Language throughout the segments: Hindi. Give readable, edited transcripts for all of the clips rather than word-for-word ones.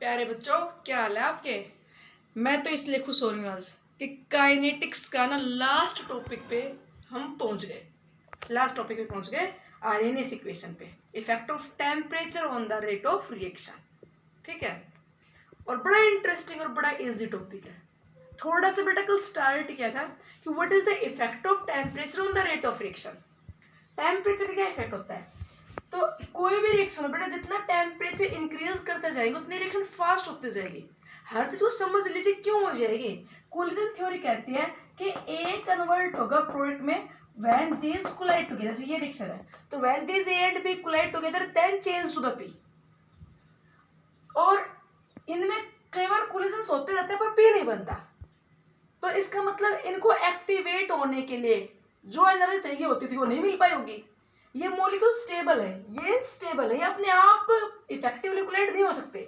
प्यारे बच्चों, क्या हाल है आपके। मैं तो इसलिए खुश हो रही हूँ आज कि काइनेटिक्स का ना लास्ट टॉपिक पे हम पहुंच गए। आर्हेनियस इक्वेशन पे effect of temperature on the rate of reaction. ठीक है, और बड़ा इंटरेस्टिंग और बड़ा इजी टॉपिक है। थोड़ा सा बेटा कल स्टार्ट किया था कि what is the effect of temperature on the rate of reaction. Temperature का क्या इफेक्ट होता है। तो कोई भी रिएक्शन हो बेटा, जितना टेम्परेचर इंक्रीज करते जाएंगे उतनी रिएक्शन फास्ट होती जाएगी। हर चीज को समझ लीजिए क्यों हो जाएगी। कोलिजन थ्योरी कहती है कि ए कन्वर्ट होगा प्रोडक्ट में व्हेन दीज कोलाइड टुगेदर। जैसे ये रिएक्शन है तो when these A and B collide together then change to the P. और इनमें कई बार कोलिजन्स होते रहते हैं पर पी नहीं बनता। तो इसका मतलब इनको एक्टिवेट होने के लिए जो एनर्जी चाहिए होती थी वो नहीं मिल पाई होगी। ये मॉलिक्यूल स्टेबल है, ये अपने आप इफेक्टिवली कोलाइड नहीं हो सकते।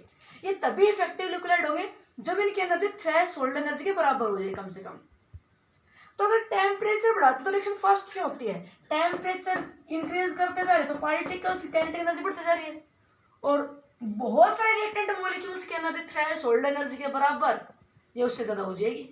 ये तभी इफेक्टिवली कोलाइड होंगे जब इनकी एनर्जी थ्रेशोल्ड एनर्जी के बराबर हो जाए कम से कम। तो अगर टेम्परेचर बढ़ाते तो रिएक्शन फास्ट क्यों होती है। टेम्परेचर इंक्रीज करते जा रहे तो पार्टिकल्स की काइनेटिक एनर्जी बढ़ती जा रही है और बहुत सारे रिएक्टेंट मॉलिक्यूल्स की एनर्जी थ्रेशोल्ड एनर्जी के बराबर या उससे ज्यादा हो जाएगी।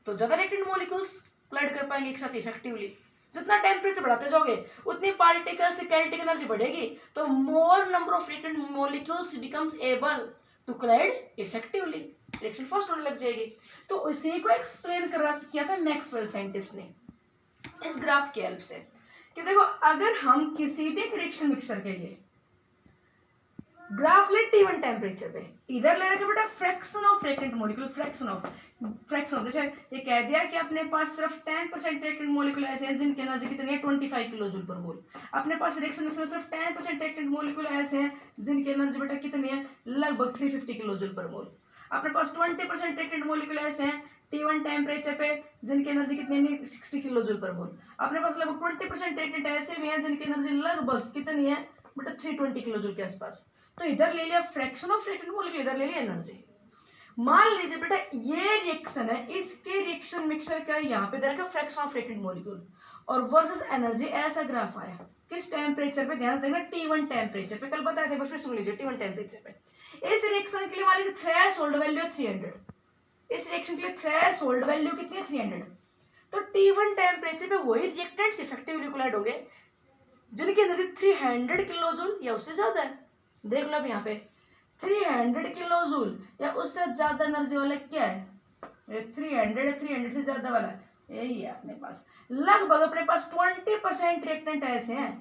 तो ज्यादा रिएक्टेंट मॉलिक्यूल्स कोलाइड कर पाएंगे एक साथ इफेक्टिवली। जितना टेम्परेचर बढ़ाते जाओगे उतनी पार्टिकल्स की काइनेटिक एनर्जी बढ़ेगी, तो more number of reactant molecules becomes able to collide effectively, reaction fast होने लग जाएगी। तो उसी को एक्सप्लेन किया था मैक्सवेल साइंटिस्ट ने इस ग्राफ की हेल्प से कि देखो अगर हम किसी भी रिएक्शन मिक्सचर के लिए ग्राफ ले T1 टेम्परेचर पे, इधर ले रखे बेटा fraction of reactant molecule, fraction of जैसे ये कह दिया कि अपने पास सिर्फ 10% रिएक्टेंट मॉलिक्यूल ऐसे हैं जिनकी एनर्जी कितनी है 25 किलो जूल पर मोल। अपने पास रिएक्शन मिक्स में सिर्फ 10% रिएक्टेंट मॉलिक्यूल ऐसे हैं जिनकी एनर्जी बेटा कितनी है लगभग 350 किलो जूल पर मोल। अपने पास 20% रिएक्टेंट मॉलिक्यूल ऐसे हैं T1 टेम्परेचर पे जिनकी एनर्जी कितनी है 60 किलो जूल पर मोल। अपने पास लगभग 20% रिएक्टेंट ऐसे भी हैं जिनकी एनर्जी लगभग कितनी है बेटा 320 किलो जूल के आसपास। तो इधर ले लिया फ्रैक्शन ऑफ रिएक्टेंट मॉलिक्यूल, इधर ले लिया एनर्जी। मान लीजिए बेटा ये रिएक्शन है, इसके रिएक्शन मिक्सचर का यहाँ पे देखा फ्रैक्शन ऑफ रिएक्टेंट मॉलिक्यूल और वर्सेस एनर्जी। ऐसा ग्राफ आया किस टेम्परेचर पे, ध्यान से देखना T1 टेम्परेचर पे, कल बताया था फिर सुन लीजिए। T1 टेम्परेचर पे इस रिएक्शन के लिए मान लीजिए थ्रेशोल्ड वैल्यू है 300। इस रिएक्शन के लिए थ्रेशोल्ड वैल्यू कितनी है 300। तो T1 टेम्परेचर पे वही रिएक्टेंट्स इफेक्टिवली कोलाइड होंगे जिनकी एनर्जी 300 किलो जूल या उससे ज्यादा है। देख लो अब यहाँ पे 300 किलो जूल या उससे ज्यादा एनर्जी वाला क्या है, 300 से ज्यादा वाला यही है अपने पास। लगभग अपने पास 20% रिएक्टेंट ऐसे हैं,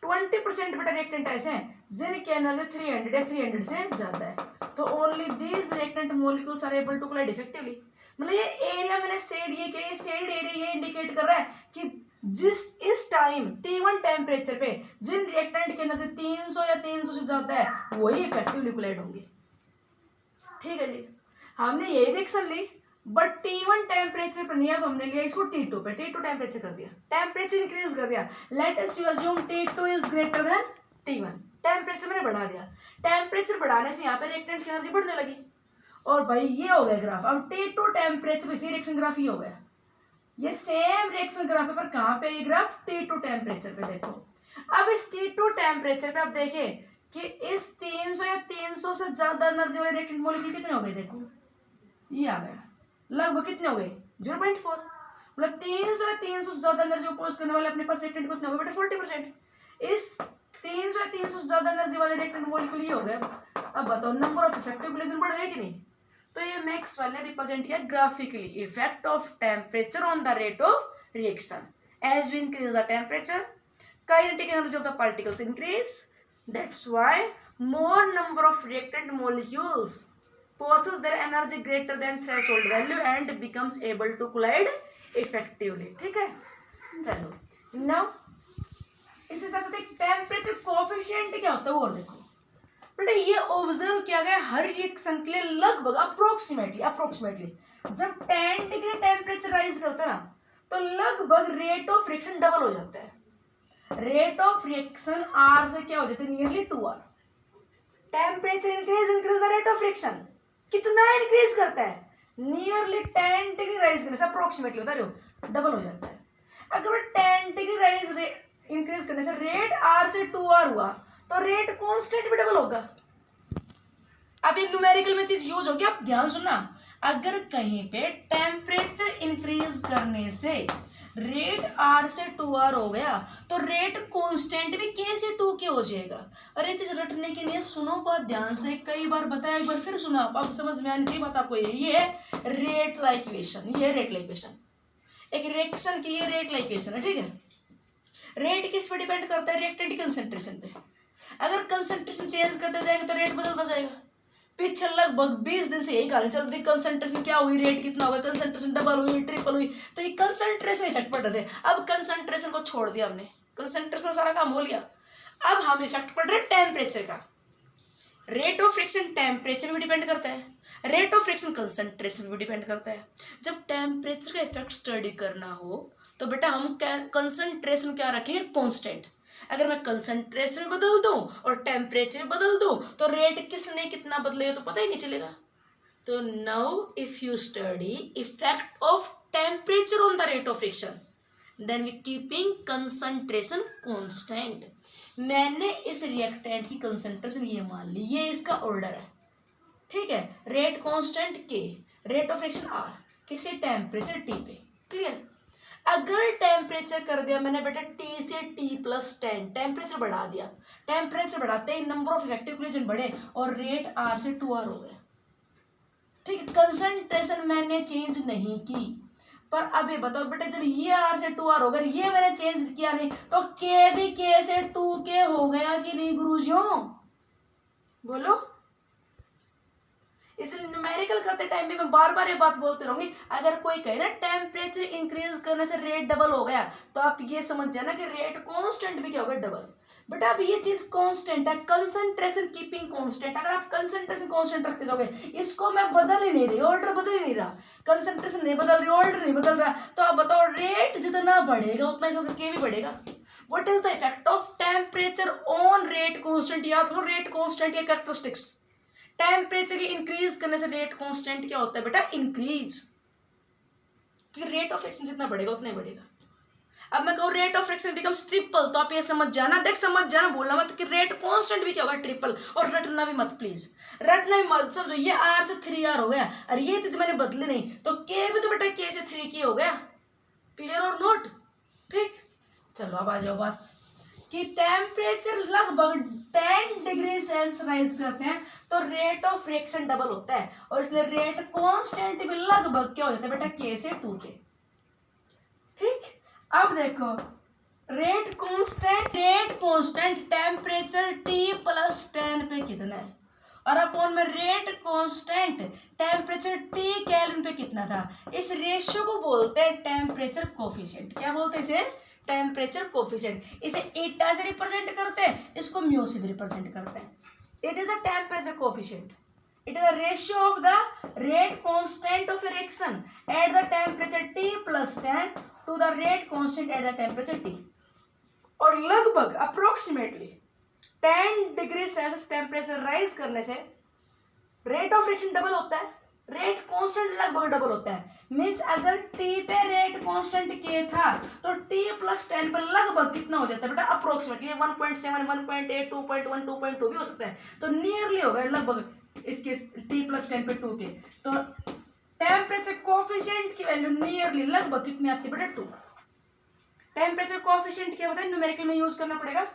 20% बेटा रिएक्टेंट ऐसे हैं जिनकी एनर्जी 300 या 300 से ज्यादा है। तो only these reactant molecules are able to collide effectively. मतलब ये एरिया मैंने शेड ये किया, शेड एरिया ये इंडिकेट कर रहा है कि जिस इस टाइम T1 टेम्परेचर पे जिन रिएक्टेंट की एनर्जी 300 या 300 से ज्यादा है वही इफेक्टिवली कोलाइड होंगे। ठीक है जी, हमने यही reaction Lee but T1 temperature पर नहीं, अब हमने लिया इसको T2 पे, T2 टेम्परेचर कर दिया, टेम्परेचर इंक्रीज कर दिया। Let us you assume T2 is greater than T1, temperature मैंने बढ़ा दिया। टेम्परेचर बढ़ाने से यहाँ पे रिएक्टेंट्स की एनर्जी बढ़ने लगी और भाई ये हो गया ग्राफ। अब T2 टेम्परेचर पे रिएक्शन ग्राफ ये हो गया, ये सेम रिएक्शन ग्राफ है पर कहां पे ये ग्राफ T2 टेम्परेचर पे। देखो अब इस T2 टेम्परेचर पे आप देखें कि इस 300 या 300 से ज्यादा एनर्जी वाले रिएक्टेंट मॉलिक्यूल कितने हो गए। देखो ये आ गया लगभग कितने हो गए 0.4। मतलब 300 या 300 से ज्यादा एनर्जी अपोज करने वाले अपने पास रिएक्टेंट कितने हो गए बेटा 40%। इस 300 या 300 से ज्यादा एनर्जी वाले रिएक्टेंट मॉलिक्यूल ये हो गए। अब बताओ नंबर ऑफ इफेक्टिव कोलिजन बढ़ गए कि नहीं। तो ये मैक्सवेल ने रिप्रेजेंट किया graphically effect of temperature on the rate of reaction. As we increase the temperature kinetic energy of the particles increase, that's why more number of reactant molecules possess their energy greater than threshold value and becomes able to collide effectively। ठीक है, चलो नाउ इसके साथ साथ एक टेम्परेचर कोएफिशिएंट क्या होता है वो और देखो बेटा। ये ऑब्जर्व किया गया हर रिएक्शन के लिए लगभग अप्रोक्सीमेटली जब 10 डिग्री टेम्परेचर राइज करता है ना तो लगभग रेट ऑफ रिएक्शन डबल हो जाता है। रेट ऑफ रिएक्शन R से क्या हो जाता है nearly 2R। Temperature increase the rate of reaction कितना इंक्रीज करता है नियरली 10 डिग्री राइज करने से अप्रोक्सीमेटली बता रहे हो डबल हो जाता है। अगर 10 डिग्री राइज इंक्रीज करने से रेट R से 2R हुआ तो रेट कांस्टेंट भी डबल होगा। अब ये न्यूमेरिकल में चीज यूज होगी, आप ध्यान सुनना। अगर कहीं पे टेम्परेचर इंक्रीज करने से रेट आर से 2r हो गया तो रेट कांस्टेंट भी k से 2 के हो जाएगा। अरे चीज रटने के लिए सुनो बात ध्यान से, कई बार बताया, एक बार फिर सुना, अब समझ में आनी चाहिए बात आपको। ये रेट ला इक्वेशन, ये रेट ला इक्वेशन, एक रिएक्शन की ये रेट ला इक्वेशन है, ठीक है। रेट किस पे डिपेंड करता है? रिएक्टेंट कंसंट्रेशन पे। अगर कंसंट्रेशन चेंज करते जाएंगे तो रेट बदलता जाएगा। पिछले लगभग 20 दिन से यही कहानी चल रही, कंसंट्रेशन क्या हुई, रेट कितना होगा, कंसंट्रेशन डबल हुई, ट्रिपल हुई, तो ये कंसंट्रेशन इफेक्ट पड़ रहे थे। अब कंसंट्रेशन को छोड़ दिया हमने, कंसंट्रेशन सारा काम हो लिया, अब हम इफेक्ट पड़ रहे टेम्परेचर का। रेट ऑफ फ्रिक्शन टेम्परेचर भी डिपेंड करता है, रेट ऑफ फ्रिक्शन कंसंट्रेशन भी डिपेंड करता है। जब टेम्परेचर का इफेक्ट स्टडी करना हो तो बेटा हम कंसंट्रेशन क्या रखेंगे? कांस्टेंट। अगर मैं कंसंट्रेशन बदल दूं और टेम्परेचर बदल दूं तो रेट किसने कितना बदलेगा तो पता ही नहीं चलेगा। तो now if you study effect of temperature on the rate of friction then we keeping concentration constant. मैंने इस रिएक्टेंट की कंसंट्रेशन ये मान ली, ये इसका ऑर्डर है, ठीक है। रेट कांस्टेंट के, रेट ऑफ फ्रिक्शन आर, किसी टेम्परेचर टी पे, क्लियर। अगर टेम्परेचर कर दिया मैंने बेटा टी से T+10, टेम्परेचर बढ़ा दिया, टेम्परेचर बढ़ाते ही नंबर ऑफ इफेक्टिव कोलिजन बढ़े और रेट R से 2R हो गया, ठीक है। कंसंट्रेशन मैंने चेंज नहीं की, पर अब ये बताओ बेटा जब ये R से 2R हो गया, ये मैंने चेंज किया नहीं, तो K भी K से 2K हो गया कि नहीं गुरुजियों? बोलो। इसलिए न्यूमेरिकल करते टाइम भी मैं बार बार ये बात बोलते रहूंगी। अगर कोई कहे ना टेम्परेचर इंक्रीज करने से रेट डबल हो गया तो आप ये समझ जाना कि रेट कांस्टेंट भी क्या होगा? डबल। बेटा अब ये चीज कांस्टेंट है, कंसंट्रेशन कीपिंग कांस्टेंट। अगर आप कंसंट्रेशन कांस्टेंट रखते जाओगे, इसको मैं बदल ही नहीं रही, ऑर्डर बदल ही नहीं रहा, कंसंट्रेशन नहीं बदल रही, ऑर्डर नहीं बदल रहा, तो आप बताओ रेट जितना बढ़ेगा उतना हिसाब से के भी बढ़ेगा। What is the effect of temperature on rate constant? याद करो रेट कांस्टेंट के कैरेक्टरिस्टिक्स। टेम्परेचर की इंक्रीज करने से रेट कांस्टेंट क्या होता है बेटा? इंक्रीज। क्योंकि रेट ऑफ फ्रिक्शन जितना बढ़ेगा उतना ही बढ़ेगा। अब मैं कहूँ rate of friction becomes triple, तो आप ये समझ जाना, देख समझ जाना, बोलना मत कि रेट कांस्टेंट भी क्या होगा? ट्रिपल। और रटना भी मत प्लीज, रटना भी मत। समझो ये R से 3R हो गया, और ये चीज मैंने बदली नहीं, तो K भी तो बेटा K से 3K हो गया। क्लियर और नोट? ठीक, चलो अब आ जाओ बात कि टेम्परेचर लगभग 10 डिग्री सेल्सियस राइज करते हैं तो रेट ऑफ रिएक्शन डबल होता है, और इसलिए रेट कांस्टेंट भी लगभग क्या हो जाता है बेटा? K से 2K। ठीक, अब देखो रेट कांस्टेंट टेम्परेचर T+10 पे कितना है, और अपॉन में rate constant temperature T kelvin पे कितना था। इस रेशियो को बोलते हैं टेम्परेचर कोफिशिएंट। क्या बोलते हैं इसे? Temperature coefficient. इसे ईटा से रिप्रेजेंट करते हैं, इसको म्यू से भी रिप्रेजेंट करते हैं। It is the temperature coefficient, it is the ratio of the rate constant of reaction at the temperature T+10 to the rate constant at the temperature T। और लगभग approximately 10 degree Celsius temperature rise करने से रेट ऑफ रिएक्शन डबल होता है, रेट कांस्टेंट लगभग डबल होता है। मींस अगर T पे रेट कांस्टेंट K था तो T+10 पर लगभग कितना हो जाता है बेटा? अप्रोक्सीमेटली 1.7, 1.8, 2.1, 2.2 भी हो सकता है, तो नियरली होगा लगभग इसके T+10 पे 2K। तो टेम्परेचर कोफिशिएंट की वैल्यू नियरली लगभग कितनी आती है बेटा? 2। टेम्परेचर कोफिशिएंट क्या बताए? न्यूमेरिकल में यूज करना पड़ेगा।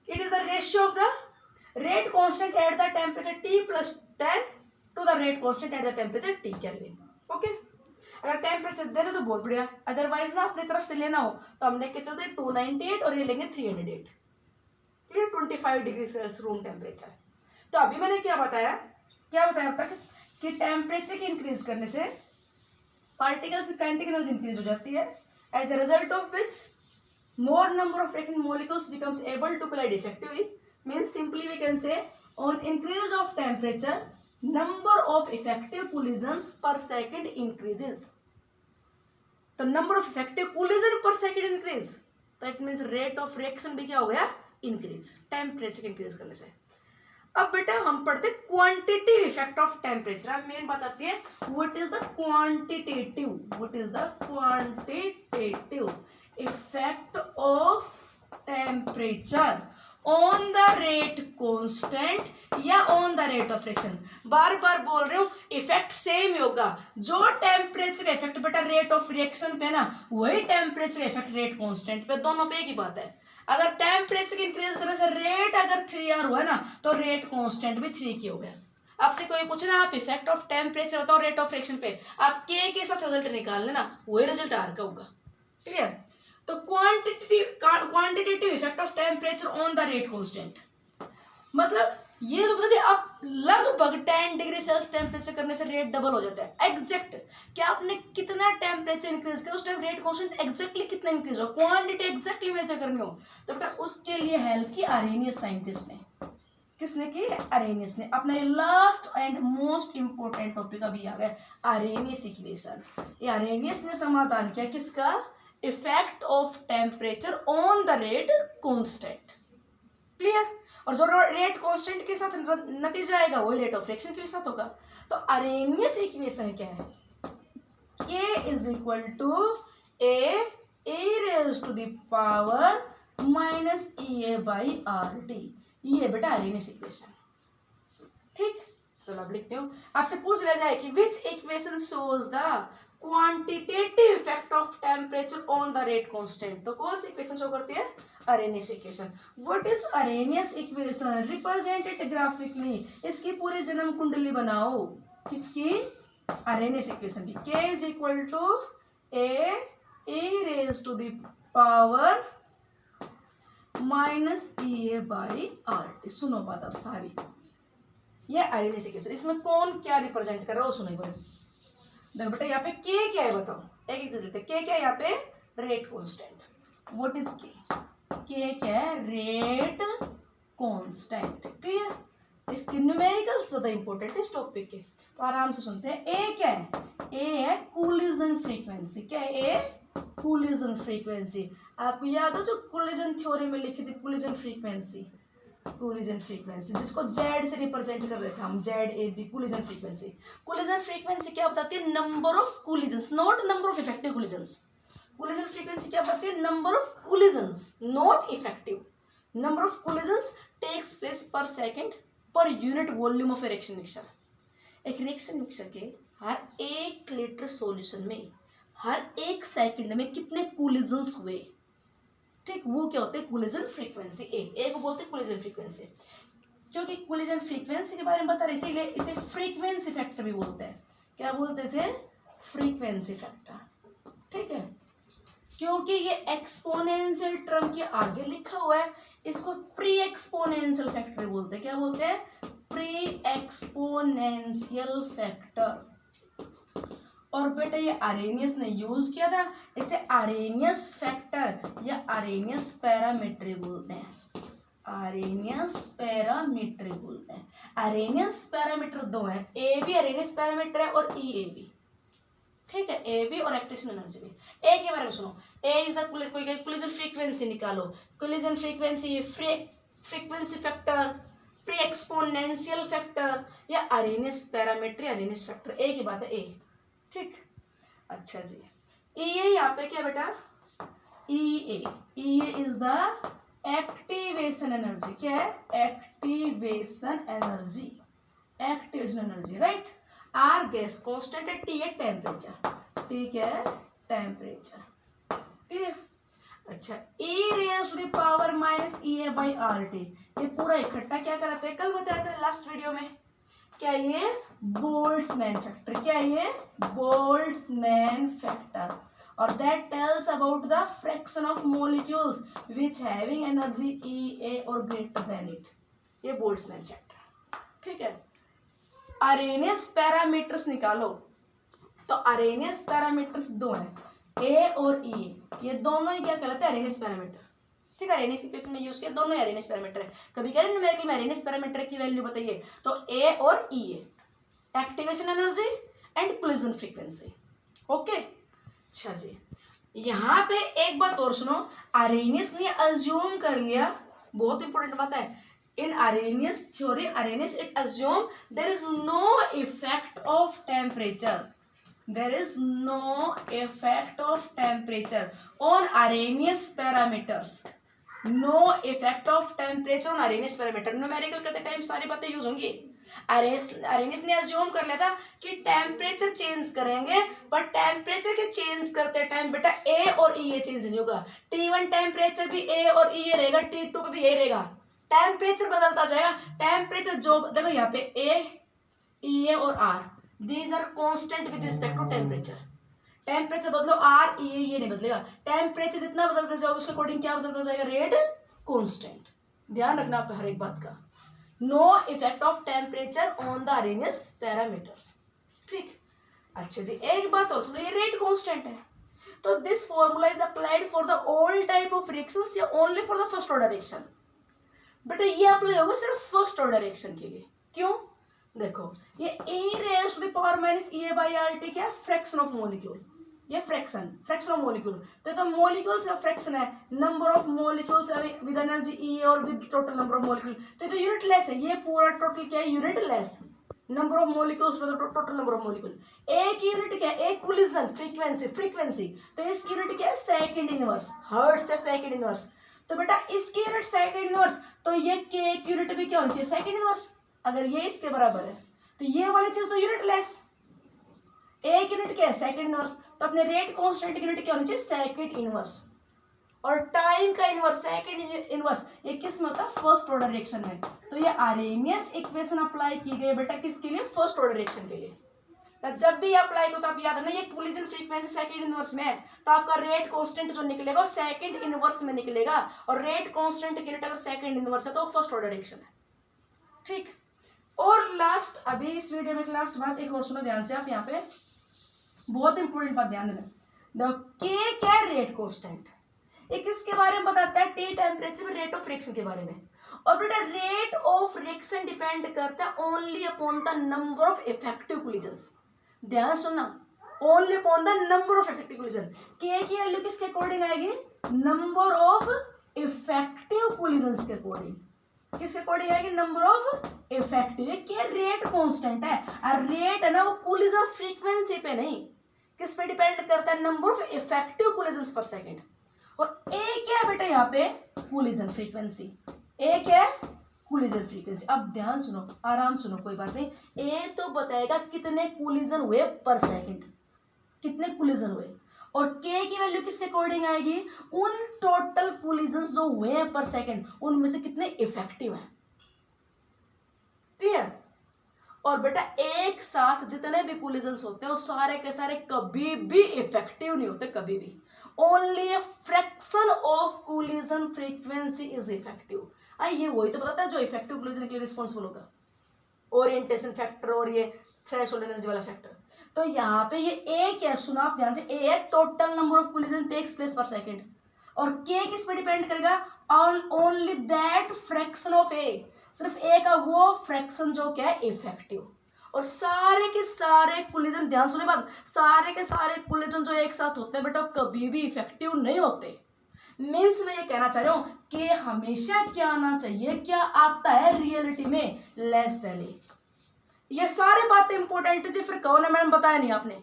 It is the ratio of the rate constant at the temperature T+10 to the rate constant at the temperature T Kelvin. Okay, अगर टेम्परेचर दे दो तो बहुत बढ़िया, अदरवाइज ना अपनी तरफ से लेना हो तो हम लेके चलते हैं 298 और ये लेंगे 308। Clear? 25 degree Celsius room temperature. तो अभी मैंने क्या बताया अब तक कि टेम्परेचर की इंक्रीज करने से पार्टिकल्स की काइनेटिक एनर्जी इंक्रीज हो जाती है, as a result of which more number of reactant molecules becomes able to collide effectively. Means simply we can say on increase of temperature number of effective collisions per second increases. The number of effective collision per second increase, that means rate of reaction भी क्या हो गया? increase, temperature increase करने से। अब बेटा हम पढ़ते क्वांटिटिव इफेक्ट ऑफ टेम्परेचर। अब मेन बात आती है what is the quantitative effect of temperature on the rate constant या on the rate of friction. बार बार बोल रही हूँ, इफेक्ट सेम ही होगा। जो टेम्परेचर इफेक्ट बेटा रेट ऑफ रिएक्शन पे ना, वही टेम्परेचर इफेक्ट रेट कांस्टेंट पे, दोनों पे एक ही बात है। अगर टेम्परेचर इंक्रीज करने से रेट अगर 3R हुआ ना, तो रेट कांस्टेंट भी 3 की हो गया। आपसे कोई पूछे ना आप इफेक्ट ऑफ टेम्परेचर बताओ रेट ऑफ फ्रिक्शन पे, आप के साथ रिजल्ट निकाल लेना, वही रिजल्ट आर का होगा। क्लियर? तो quantitative effect of temperature on the rate constant, मतलब ये तो बता दिया आप, लगभग 10 डिग्री सेल्सियस टेम्परेचर करने से रेट डबल हो जाता है। एग्जैक्ट क्या आपने कितना टेम्परेचर इंक्रीज किया, उस टाइम रेट कांस्टेंट एग्जैक्टली कितना इंक्रीज हो, क्वांटिटी एग्जैक्टली मेजर करनी हो, तो बेटा उसके लिए हेल्प की अरेनियस साइंटिस्ट ने। किसने की? अरेनियस ने। अपना ये last and most important topic अभी आ गया, अरेनियस इक्वेशन। ये अरेनियस ने समाधान किया किसका? Effect of temperature on the rate constant. Clear? और जो रेट कांस्टेंट के साथ नतीजा आएगा वही रेट ऑफ फ्रिक्शन के साथ होगा। तो अरेनियस इक्वेशन क्या है? K is equal to A raise to the power minus EA by RT। ये बेटा अरेनियस इक्वेशन। ठीक, चलो अब लिखते हो। आपसे पूछ लिया जाए कि which equation shows the quantitative effect of temperature on the rate constant, तो कौन सी इक्वेशन शो करती है? Arrhenius equation. What is Arrhenius equation? Represent it graphically. इसकी पूरी जन्म कुंडली बनाओ। किसकी? अरेनियस इक्वेशन की। K is equal to A raise to the power minus EA by RT। सुनो बात अब सारी, ये अरेनियस इक्वेशन, इसमें कौन क्या रिप्रेजेंट कर रहा है वो सुनो एक बार। देखो बेटा यहाँ पे K क्या है बताओ, एक एक लेते हैं। K क्या है यहाँ पे? Rate constant. What is K? K क्या है? Rate constant. क्लियर? इसके न्यूमेरिकल ज्यादा इंपॉर्टेंट है इस टॉपिक के, तो आराम से सुनते हैं। A क्या है? A है कोलिजन फ्रीक्वेंसी। क्या है? A collision frequency. आपको याद हो जो कोलिजन थ्योरी में लिखी थी, कोलिजन फ्रीक्वेंसी, कोलिजन फ्रीक्वेंसी जिसको Z से रिप्रेजेंट कर रहे थे हम, ZAB collision frequency. Collision frequency क्या बताती है? Number of collisions, not number of effective collisions. Collision frequency क्या बताती है? Number of collisions, not effective. Number of collisions takes place per second per unit volume of reaction mixture. एक रिएक्शन मिक्सचर के हर 1 लीटर सॉल्यूशन में हर 1 सेकंड में कितने कोलिजन्स हुए, ठीक, वो क्या होते हैं? Collision frequency. एक बोलते हैं कोलिजन फ्रीक्वेंसी, क्योंकि कोलिजन फ्रीक्वेंसी के बारे में बता रहे इसीलिए इसे फ्रीक्वेंसी फैक्टर भी बोलते हैं। क्या बोलते हैं इसे? Frequency factor. ठीक है, क्योंकि ये एक्सपोनेंशियल टर्म के आगे लिखा हुआ है, इसको प्री एक्सपोनेंशियल फैक्टर बोलते हैं। क्या बोलते हैं? Pre exponential factor. और बेटा ये अरेनियस ने यूज किया था, इसे अरेनियस फैक्टर या अरेनियस पैरामीटर बोलते हैं। अरेनियस पैरामीटर बोलते हैं। अरेनियस पैरामीटर दो हैं, ए भी अरेनियस पैरामीटर है और EA भी। ठीक है, ए भी और एक्टिवेशन एनर्जी भी। ए के बारे में सुनो, ए इज द कोलिजन फ्रीक्वेंसी निकालो। Collision frequency frequency factor, pre exponential factor या अरेनियस पैरामीटर, अरेनियस फैक्टर। ए की बात है, ए। ठीक, अच्छा जी। EA यहाँ पे क्या बेटा? EA is the activation energy. क्या है? Activation energy, activation energy, right. R gas constant है, T है टेम्परेचर, ठीक है, टेम्परेचर। क्लियर? अच्छा, E raise to the power minus EA by RT, ये पूरा इकट्ठा क्या कराते हैं? कल बताया था लास्ट वीडियो में। क्या ये? Boltzmann factor. क्या ये? Boltzmann factor. और that tells about the fraction of molecules which having energy EA और ग्रेटर देन इट, ये बोल्ट्जमैन फैक्टर। ठीक है, अरेनियस पैरामीटर्स निकालो, तो अरेनियस पैरामीटर्स दो हैं, A और E, ये दोनों ही क्या कहलाते हैं? Arrhenius parameter. ठीक है, अरेनियस इक्वेशन में यूज किया, दोनों ही अरेनियस पैरामीटर है। कभी कह रहे न्यूमेरिकल में अरेनियस पैरामीटर की वैल्यू बताइए, तो A और EA, activation energy and collision frequency. Okay, अच्छा जी। यहाँ पे एक बात और सुनो, अरेनियस ने अज्यूम कर लिया, बहुत इंपॉर्टेंट बात है, in Arrhenius theory, Arrhenius it assume there is no effect of temperature, there is no effect of temperature on Arrhenius parameters, no effect of temperature on Arrhenius parameter. Numerical करते टाइम सारी बातें यूज होंगी। अरेनियस ने अज्यूम कर लिया था कि टेम्परेचर चेंज करेंगे, पर टेम्परेचर के चेंज करते टाइम बेटा ए और ई चेंज नहीं होगा। T1 टेम्परेचर भी ए और ई रहेगा, T2 पे भी ए रहेगा। टेम्परेचर बदलता जाएगा। टेम्परेचर जो देखो यहाँ पे ए, ई और R, these are constant with respect to temperature. Temperature बदलो आर ई, ये नहीं बदलेगा। टेम्परेचर जितना बदलता जाओगे उसके अकॉर्डिंग क्या बदलता जाएगा, रेट कांस्टेंट। ध्यान रखना आप हर एक बात का। No effect of temperature on the Arrhenius parameters. ठीक, अच्छा जी एक बात और सुनो, ये रेट कांस्टेंट है तो this formula is applied for the all type of reactions या only for the first order reaction. बेटा ये अप्लाई होगा सिर्फ फर्स्ट ऑर्डर रिएक्शन के लिए। क्यों, देखो ये e raise to the power minus e by R T क्या है, फ्रैक्शन ऑफ मॉलिक्यूल। ये फ्रैक्शन ऑफ मॉलिक्यूल तो मॉलिक्यूल्स का फ्रैक्शन है, number of molecules with energy E और with total number of molecule, तो यूनिट लेस है। ये पूरा टोटल क्या है, unitless. Number of molecules total number of molecule. एक यूनिट क्या है, एक कोलिजन फ्रीक्वेंसी, तो इसकी यूनिट क्या है, सेकंड इनवर्स, हर्ट्ज से सेकंड इनवर्स। तो बेटा इसकी यूनिट सेकंड इनवर्स, तो ये के की यूनिट भी क्या होनी चाहिए, सेकंड इनवर्स। अगर ये इसके बराबर है तो ये वाली चीज तो यूनिट लेस, एक यूनिट क्या है, सेकंड इनवर्स, तो अपने रेट कांस्टेंट की यूनिट क्या होनी चाहिए, सेकंड इनवर्स। और टाइम का इनवर्स, सेकंड इनवर्स, ये किस में होता है, फर्स्ट ऑर्डर रिएक्शन में। तो ये आर्हेनियस इक्वेशन अप्लाई की गई बेटा किसके लिए, फर्स्ट ऑर्डर रिएक्शन के लिए। जब भी अप्लाई करो तो आप याद रखना ये कोलिजन फ्रीक्वेंसी सेकंड इनवर्स में है, तो आपका रेट कांस्टेंट जो निकलेगा वो सेकंड इनवर्स में निकलेगा, और रेट कांस्टेंट की यूनिट अगर सेकंड इनवर्स है तो फर्स्ट ऑर्डर रिएक्शन है। ठीक, और लास्ट, अभी इस वीडियो में लास्ट बात एक और सुनो ध्यान से आप, यहाँ पे बहुत इंपॉर्टेंट बात ध्यान देना। देखो के क्या है, रेट कांस्टेंट, ये किसके बारे में बताता है, टी टेम्परेचर में रेट ऑफ रिएक्शन के बारे में। और बेटा रेट ऑफ रिएक्शन डिपेंड करता है only upon the number of effective collisions. ध्यान सुनना, only upon the number of effective collision. के की वैल्यू किसके अकॉर्डिंग आएगी, नंबर ऑफ इफेक्टिव कोलिजन्स के अकॉर्डिंग। किसके अकॉर्डिंग आएगी, नंबर ऑफ इफेक्टिव। क्या रेट कांस्टेंट है, और रेट है ना वो कोलिजन फ्रीक्वेंसी पे नहीं, किस पे डिपेंड करता है, नंबर ऑफ इफेक्टिव कोलिजन्स पर सेकंड। और ए क्या है बेटा, यहाँ पे कोलिजन फ्रीक्वेंसी, ए क्या है, कोलिजन फ्रीक्वेंसी। अब ध्यान सुनो, आराम सुनो, कोई बात नहीं। ए तो बताएगा कितने कोलिजन हुए पर सेकंड, कितने कोलिजन हुए, और के की वैल्यू किसके अकॉर्डिंग आएगी, उन टोटल कोलिजन्स जो हुए पर सेकंड उनमें से कितने इफेक्टिव हैं। क्लियर। और बेटा एक साथ जितने भी कोलिजन्स होते हैं वो सारे के सारे कभी भी इफेक्टिव नहीं होते, कभी भी। Only a fraction of collision frequency is effective. ये वही तो बताता है जो इफेक्टिव कोलिजन के लिए रिस्पॉन्सिबल होगा, ओरिएंटेशन फैक्टर और ये थ्रेशोल्ड एनर्जी वाला फैक्टर। तो यहाँ पे ये ए क्या है, सुना आप ध्यान से, ए है total number of collision takes place per second, और के किस पे डिपेंड करेगा, on only that fraction of A, सिर्फ ए का वो फ्रैक्शन जो क्या है इफेक्टिव। और सारे के सारे कोलिजन, ध्यान सुने बात, सारे के सारे कोलिजन जो एक साथ होते हैं बेटा कभी भी इफेक्टिव नहीं होते। मीन्स मैं ये कहना चाह रहा हूं कि हमेशा क्या आना चाहिए, क्या आता है रियलिटी में, लेस देन ए। ये सारी बातें इंपॉर्टेंट है जी, फिर कहो ना मैडम बताया नहीं आपने।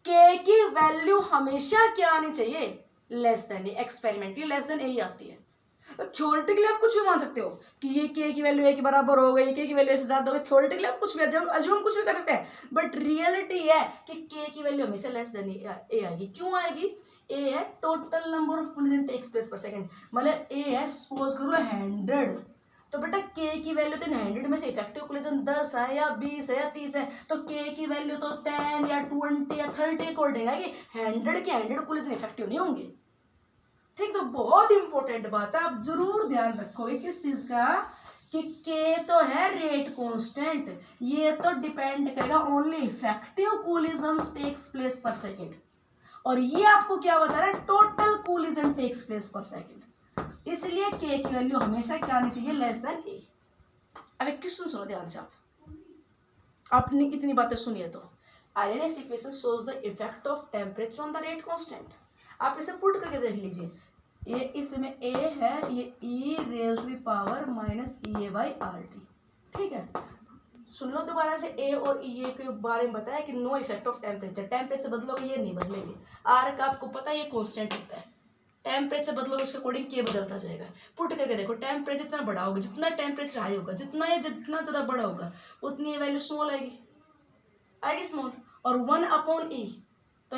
के की वैल्यू हमेशा क्या आनी चाहिए, लेस देन ए। एक्सपेरिमेंटली लेस देन ए ही आती है। थ्योरेटिकली आप कुछ भी मान सकते हो कि ये के की वैल्यू ए के बराबर हो गई, के की वैल्यू से ज्यादा हो गई। थ्योरेटिकली आप कुछ भी अज्यूम कुछ भी कर सकते हैं, बट रियलिटी है कि के की वैल्यू हमेशा लेस देन ए आएगी। क्यों आएगी, ए है total number of collision takes place per second, मतलब ए है सपोज कर लो 100, तो बेटा के की वैल्यू तो 100 में से इफेक्टिव कोलिजन 10 है या 20 है या 30 है, तो के की वैल्यू तो 10 या 20 या 30 अकॉर्डिंग आएगी। 100 के 100 कोलिजन इफेक्टिव नहीं होंगे। ठीक, तो बहुत इंपॉर्टेंट बात है, आप जरूर ध्यान रखोगे किस चीज का, कि के तो है रेट कांस्टेंट, ये तो डिपेंड करेगा only effective collisions takes place per second, और ये आपको क्या बता रहा है, total collision takes place per second. इसलिए के की वैल्यू हमेशा क्या आनी चाहिए, लेस देन ए। अब एक क्वेश्चन सुनो ध्यान से, आपने इतनी बातें सुनिए तो, Arrhenius equation shows the effect of temperature on the rate constant. आप इसे पुट करके देख लीजिए, ये इसमें ए है, ये E raise to the power minus E A by R T. ठीक है, सुन लो दोबारा से, ए और ई ए के बारे में बताया कि no effect of temperature, temperature बदलोगे ये नहीं बदलेंगे। आर का आपको पता है ये कांस्टेंट होता है, टेम्परेचर बदलोगे उसके अकॉर्डिंग के बदलता जाएगा। पुट करके देखो, टेम्परेचर जितना बड़ा होगा, जितना टेम्परेचर हाई होगा, जितना ज़्यादा बड़ा होगा उतनी ये वैल्यू स्मॉल आएगी स्मॉल। और 1/e, तो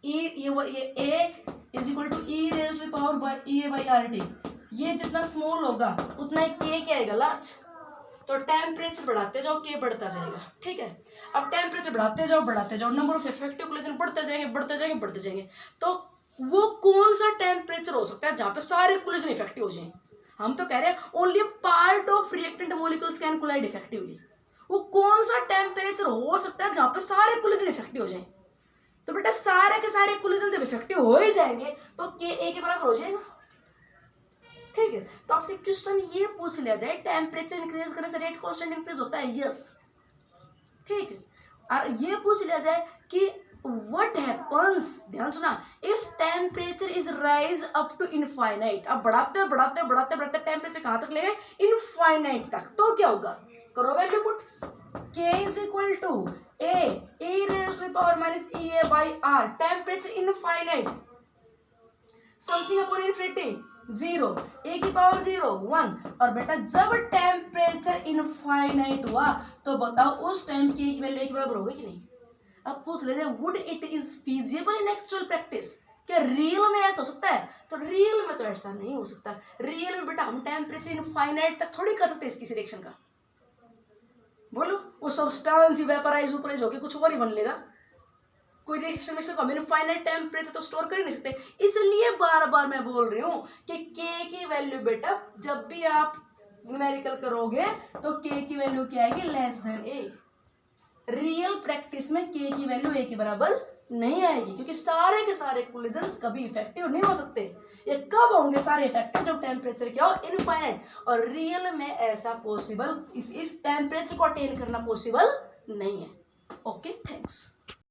ये A is equal to e raise to the power by E by R T, ये जितना स्मॉल होगा उतना के क्या आएगा लार्ज। तो टेम्परेचर बढ़ाते जाओ के बढ़ता जाएगा, ठीक है। अब टेम्परेचर बढ़ाते जाओ, नंबर ऑफ इफेक्टिव कोलिजन बढ़ते जाएंगे। तो वो कौन सा टेम्परेचर हो सकता है जहाँ पे सारे कोलिजन इफेक्टिव हो जाए? हम तो कह रहे हैं only part of reactant molecules can collide effectively. वो कौन सा टेम्परेचर हो सकता है जहाँ पे सारे कोलिजन इफेक्टिव हो जाए? तो बेटा सारे के सारे कोलिजन जब इफेक्टिव हो ही जाएंगे तो के ए के बराबर हो जाएगा, ठीक है। तो आपसे क्वेश्चन ये पूछ लिया जाए टेम्परेचर इंक्रीज करने से रेट कांस्टेंट इंक्रीज होता है, यस, ठीक है। और ये पूछ लिया जाए कि व्हाट हैपन्स, ध्यान सुना, if temperature is rise up to infinite. अब बढ़ाते टेम्परेचर कहां तक ले गए? इनफाइनाइट तक। तो क्या होगा? करो value put, k is equal to A raise to the power minus E A by R, temperature infinite, something upon infinity 0, A की पावर 0 1। और बेटा जब टेम्परेचर इनफाइनाइट हुआ तो बताओ उस टाइम की वैल्यू एक बराबर होगी कि नहीं? अब पूछ लेते हैं would it is feasible in actual practice, क्या रियल में ऐसा हो सकता है? तो रियल में तो ऐसा नहीं हो सकता। रियल में बेटा हम टेम्परेचर इनफाइनाइट तक थोड़ी कर सकते इसकी रिएक्शन का। बोलो, वो सब्सटेंस वेपराइज होकर कुछ और ही बन लेगा। कोई रिएक्शन में हम इनफाइनाइट टेम्परेचर तो स्टोर कर ही नहीं सकते। इसलिए बार बार मैं बोल रही हूँ कि के की वैल्यू बेटा जब भी आप न्यूमेरिकल करोगे तो के की वैल्यू क्या आएगी? लेस देन ए। रियल प्रैक्टिस में के की वैल्यू ए के बराबर नहीं आएगी, क्योंकि सारे के सारे कोलिजन्स कभी इफेक्टिव नहीं हो सकते। ये कब होंगे सारे इफेक्टिव? जब टेम्परेचर क्या हो? इनफाइनाइट। और रियल में ऐसा पॉसिबल, इस टेम्परेचर को अटेन करना पॉसिबल नहीं है। Okay, thanks.